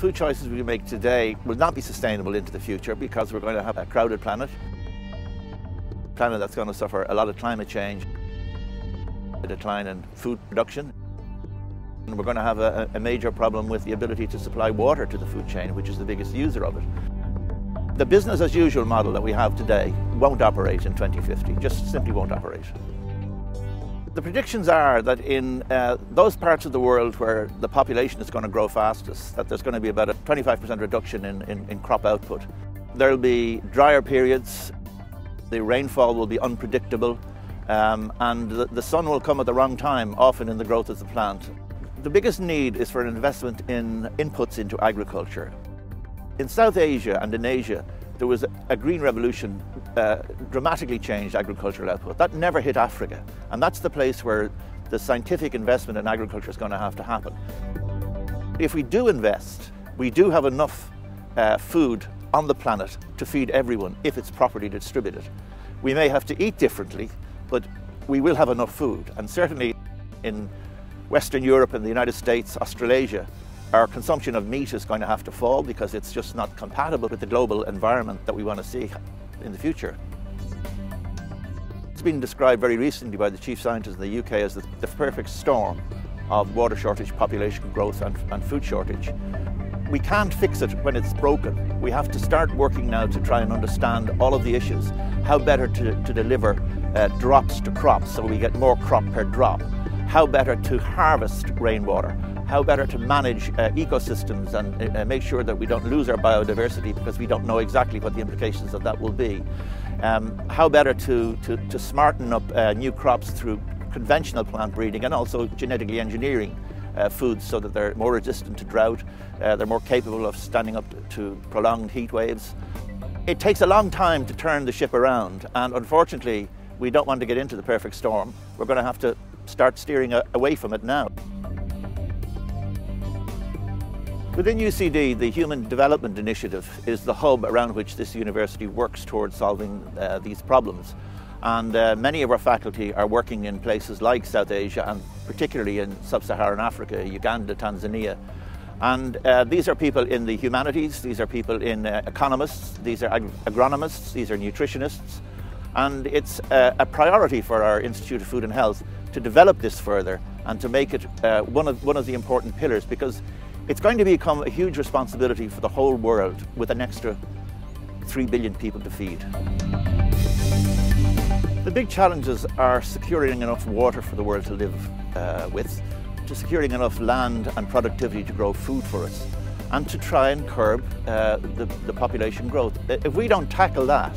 food choices we make today will not be sustainable into the future because we're going to have a crowded planet that's going to suffer a lot of climate change, a decline in food production. And we're going to have a major problem with the ability to supply water to the food chain, which is the biggest user of it. The business as usual model that we have today won't operate in 2050, just simply won't operate. The predictions are that in those parts of the world where the population is going to grow fastest, that there's going to be about a 25% reduction in crop output. There'll be drier periods, the rainfall will be unpredictable, and the sun will come at the wrong time, often in the growth of the plant. The biggest need is for an investment in inputs into agriculture. In South Asia and in Asia, there was a green revolution dramatically changed agricultural output. That never hit Africa, and that's the place where the scientific investment in agriculture is going to have to happen. If we do invest, we do have enough food on the planet to feed everyone if it's properly distributed. We may have to eat differently, but we will have enough food, and certainly in Western Europe and the United States, Australasia, our consumption of meat is going to have to fall because it's just not compatible with the global environment that we want to see in the future. It's been described very recently by the chief scientist in the UK as the perfect storm of water shortage, population growth and food shortage. We can't fix it when it's broken. We have to start working now to try and understand all of the issues. How better to deliver drops to crops so we get more crop per drop. How better to harvest rainwater. How better to manage ecosystems and make sure that we don't lose our biodiversity because we don't know exactly what the implications of that will be. How better to smarten up new crops through conventional plant breeding and also genetically engineering foods so that they're more resistant to drought, they're more capable of standing up to prolonged heat waves. It takes a long time to turn the ship around, and unfortunately we don't want to get into the perfect storm. We're going to have to start steering away from it now. Within UCD, the Human Development Initiative is the hub around which this university works towards solving these problems. And many of our faculty are working in places like South Asia and particularly in Sub-Saharan Africa, Uganda, Tanzania. And these are people in the humanities, these are people in economists, these are agronomists, these are nutritionists. And it's a priority for our Institute of Food and Health to develop this further and to make it one of the important pillars, because it's going to become a huge responsibility for the whole world with an extra 3 billion people to feed. The big challenges are securing enough water for the world to live with, to securing enough land and productivity to grow food for us, and to try and curb the population growth. If we don't tackle that,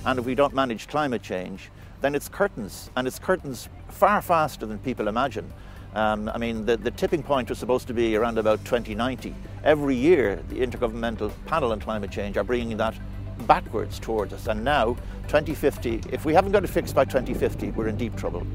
and if we don't manage climate change, then it's curtains, and it's curtains far faster than people imagine. I mean, the tipping point was supposed to be around about 2090. Every year, the Intergovernmental Panel on Climate Change are bringing that backwards towards us. And now, 2050, if we haven't got it fixed by 2050, we're in deep trouble.